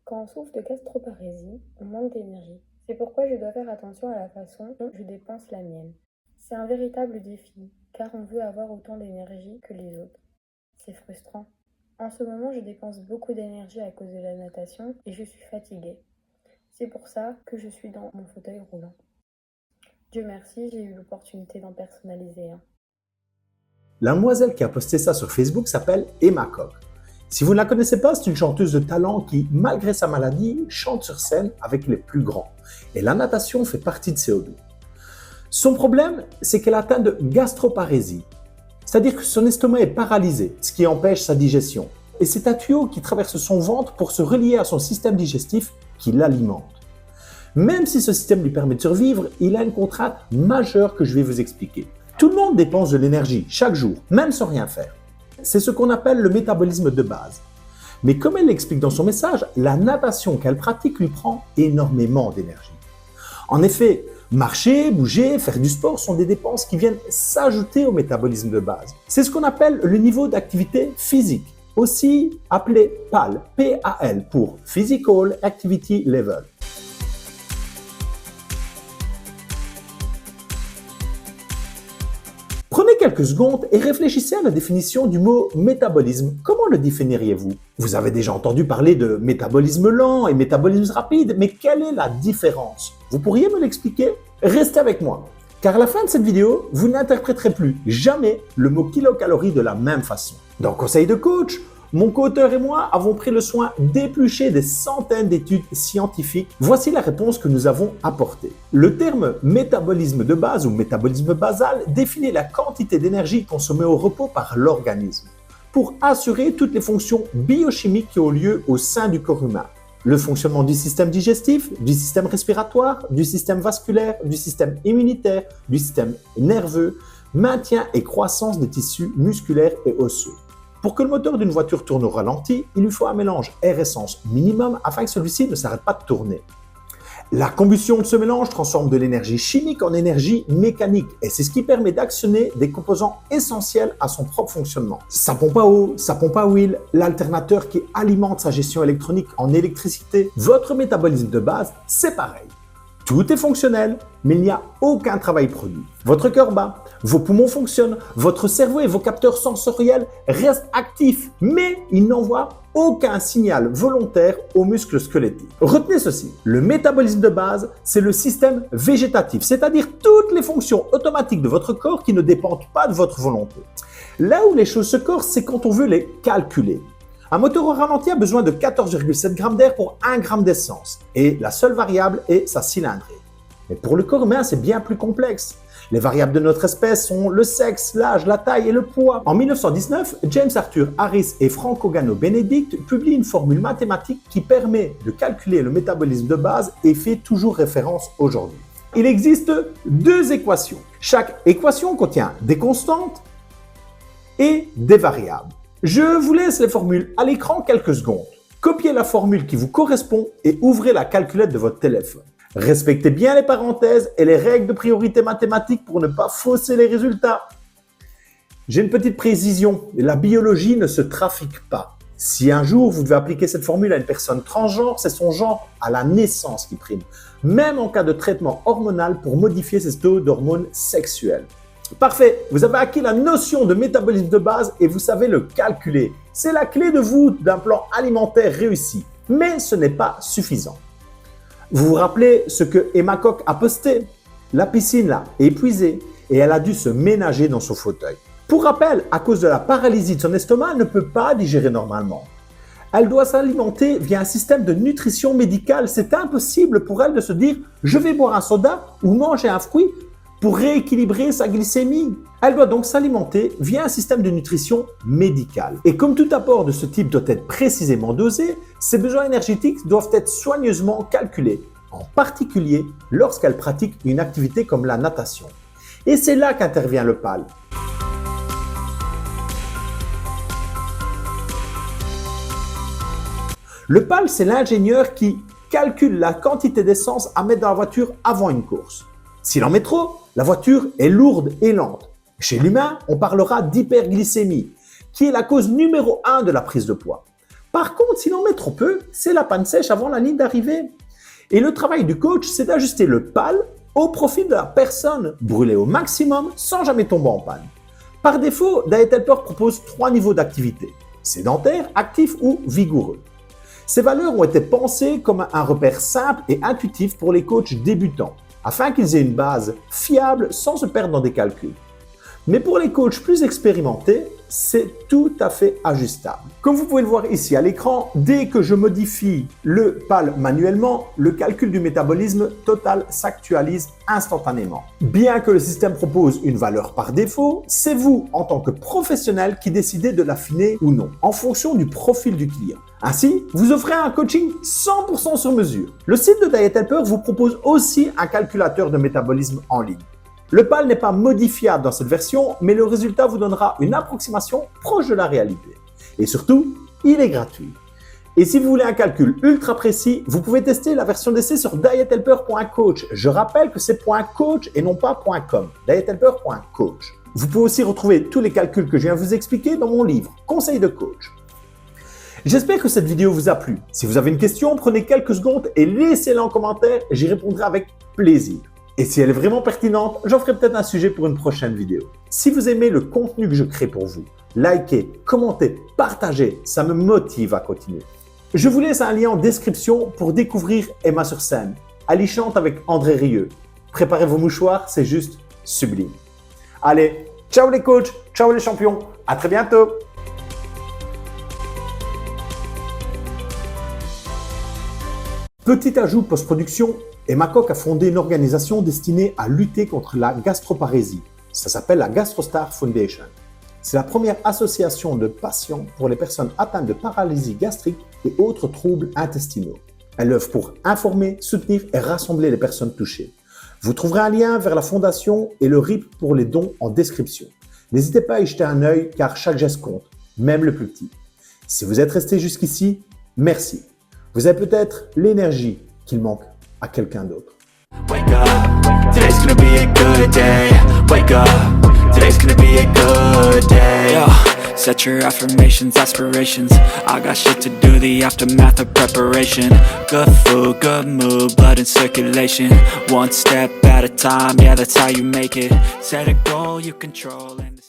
Quand on souffre de gastroparésie, on manque d'énergie. C'est pourquoi je dois faire attention à la façon dont je dépense la mienne. C'est un véritable défi, car on veut avoir autant d'énergie que les autres. C'est frustrant. En ce moment, je dépense beaucoup d'énergie à cause de la natation et je suis fatiguée. C'est pour ça que je suis dans mon fauteuil roulant. Dieu merci, j'ai eu l'opportunité d'en personnaliser un. La demoiselle qui a posté ça sur Facebook s'appelle Emma Cock. Si vous ne la connaissez pas, c'est une chanteuse de talent qui, malgré sa maladie, chante sur scène avec les plus grands. Et la natation fait partie de ses hobbies. Son problème, c'est qu'elle atteint de gastroparésie. C'est-à-dire que son estomac est paralysé, ce qui empêche sa digestion. Et c'est un tuyau qui traverse son ventre pour se relier à son système digestif qui l'alimente. Même si ce système lui permet de survivre, il a une contrainte majeure que je vais vous expliquer. Tout le monde dépense de l'énergie chaque jour, même sans rien faire. C'est ce qu'on appelle le métabolisme de base. Mais comme elle l'explique dans son message, la natation qu'elle pratique lui prend énormément d'énergie. En effet, marcher, bouger, faire du sport sont des dépenses qui viennent s'ajouter au métabolisme de base. C'est ce qu'on appelle le niveau d'activité physique, aussi appelé PAL, P-A-L pour Physical Activity Level. Prenez quelques secondes et réfléchissez à la définition du mot métabolisme. Comment le définiriez-vous? Vous avez déjà entendu parler de métabolisme lent et métabolisme rapide, mais quelle est la différence? Vous pourriez me l'expliquer? Restez avec moi, car à la fin de cette vidéo, vous n'interpréterez plus jamais le mot kilocalorie de la même façon. Dans Conseil de coach, mon co-auteur et moi avons pris le soin d'éplucher des centaines d'études scientifiques. Voici la réponse que nous avons apportée. Le terme métabolisme de base ou métabolisme basal définit la quantité d'énergie consommée au repos par l'organisme pour assurer toutes les fonctions biochimiques qui ont lieu au sein du corps humain. Le fonctionnement du système digestif, du système respiratoire, du système vasculaire, du système immunitaire, du système nerveux, maintien et croissance des tissus musculaires et osseux. Pour que le moteur d'une voiture tourne au ralenti, il lui faut un mélange air-essence minimum afin que celui-ci ne s'arrête pas de tourner. La combustion de ce mélange transforme de l'énergie chimique en énergie mécanique et c'est ce qui permet d'actionner des composants essentiels à son propre fonctionnement. Sa pompe à eau, sa pompe à huile, l'alternateur qui alimente sa gestion électronique en électricité. Votre métabolisme de base, c'est pareil. Tout est fonctionnel, mais il n'y a aucun travail produit. Votre cœur bat, vos poumons fonctionnent, votre cerveau et vos capteurs sensoriels restent actifs, mais ils n'envoient aucun signal volontaire aux muscles squelettiques. Retenez ceci, le métabolisme de base, c'est le système végétatif, c'est-à-dire toutes les fonctions automatiques de votre corps qui ne dépendent pas de votre volonté. Là où les choses se corsent, c'est quand on veut les calculer. Un moteur au ralenti a besoin de 14,7 g d'air pour 1 g d'essence et la seule variable est sa cylindrée. Mais pour le corps humain, c'est bien plus complexe. Les variables de notre espèce sont le sexe, l'âge, la taille et le poids. En 1919, James Arthur Harris et Franco Gano Benedict publient une formule mathématique qui permet de calculer le métabolisme de base et fait toujours référence aujourd'hui. Il existe deux équations. Chaque équation contient des constantes et des variables. Je vous laisse les formules à l'écran quelques secondes. Copiez la formule qui vous correspond et ouvrez la calculette de votre téléphone. Respectez bien les parenthèses et les règles de priorité mathématiques pour ne pas fausser les résultats. J'ai une petite précision, la biologie ne se trafique pas. Si un jour vous devez appliquer cette formule à une personne transgenre, c'est son genre à la naissance qui prime, même en cas de traitement hormonal pour modifier ses taux d'hormones sexuelles. Parfait, vous avez acquis la notion de métabolisme de base et vous savez le calculer. C'est la clé de voûte d'un plan alimentaire réussi, mais ce n'est pas suffisant. Vous vous rappelez ce que Emma Cock a posté? La piscine là est épuisée et elle a dû se ménager dans son fauteuil. Pour rappel, à cause de la paralysie de son estomac, elle ne peut pas digérer normalement. Elle doit s'alimenter via un système de nutrition médicale. C'est impossible pour elle de se dire « je vais boire un soda ou manger un fruit » pour rééquilibrer sa glycémie. Elle doit donc s'alimenter via un système de nutrition médicale. Et comme tout apport de ce type doit être précisément dosé, ses besoins énergétiques doivent être soigneusement calculés, en particulier lorsqu'elle pratique une activité comme la natation. Et c'est là qu'intervient le PAL. Le PAL, c'est l'ingénieur qui calcule la quantité d'essence à mettre dans la voiture avant une course. S'il en met trop, la voiture est lourde et lente. Chez l'humain, on parlera d'hyperglycémie, qui est la cause numéro 1 de la prise de poids. Par contre, s'il en met trop peu, c'est la panne sèche avant la ligne d'arrivée. Et le travail du coach, c'est d'ajuster le PAL au profit de la personne, brûler au maximum sans jamais tomber en panne. Par défaut, Diet Helper propose 3 niveaux d'activité: sédentaire, actif ou vigoureux. Ces valeurs ont été pensées comme un repère simple et intuitif pour les coachs débutants, afin qu'ils aient une base fiable sans se perdre dans des calculs. Mais pour les coachs plus expérimentés, c'est tout à fait ajustable. Comme vous pouvez le voir ici à l'écran, dès que je modifie le PAL manuellement, le calcul du métabolisme total s'actualise instantanément. Bien que le système propose une valeur par défaut, c'est vous, en tant que professionnel, qui décidez de l'affiner ou non, en fonction du profil du client. Ainsi, vous offrez un coaching 100% sur mesure. Le site de Diet Helper vous propose aussi un calculateur de métabolisme en ligne. Le PAL n'est pas modifiable dans cette version, mais le résultat vous donnera une approximation proche de la réalité. Et surtout, il est gratuit. Et si vous voulez un calcul ultra précis, vous pouvez tester la version d'essai sur diethelper.coach. Je rappelle que c'est .coach et non pas .com. diethelper.coach. Vous pouvez aussi retrouver tous les calculs que je viens de vous expliquer dans mon livre « Conseils de coach ». J'espère que cette vidéo vous a plu. Si vous avez une question, prenez quelques secondes et laissez-la en commentaire, j'y répondrai avec plaisir. Et si elle est vraiment pertinente, j'en ferai peut-être un sujet pour une prochaine vidéo. Si vous aimez le contenu que je crée pour vous, likez, commentez, partagez, ça me motive à continuer. Je vous laisse un lien en description pour découvrir Emma sur scène. Elle chante avec André Rieu. Préparez vos mouchoirs, c'est juste sublime. Allez, ciao les coachs, ciao les champions, à très bientôt. Petit ajout post-production, Emma Coq a fondé une organisation destinée à lutter contre la gastroparésie. Ça s'appelle la GastroStar Foundation. C'est la première association de patients pour les personnes atteintes de paralysie gastrique et autres troubles intestinaux. Elle œuvre pour informer, soutenir et rassembler les personnes touchées. Vous trouverez un lien vers la fondation et le RIP pour les dons en description. N'hésitez pas à y jeter un œil car chaque geste compte, même le plus petit. Si vous êtes resté jusqu'ici, merci. Vous avez peut-être l'énergie qu'il manque à quelqu'un d'autre. Wake up, today's gonna be a good day. Wake up, today's gonna be a good day. Yo, set your affirmations, aspirations. I got shit to do, the aftermath of preparation. Good food, good mood, blood in circulation. One step at a time, yeah, that's how you make it. Set a goal you control and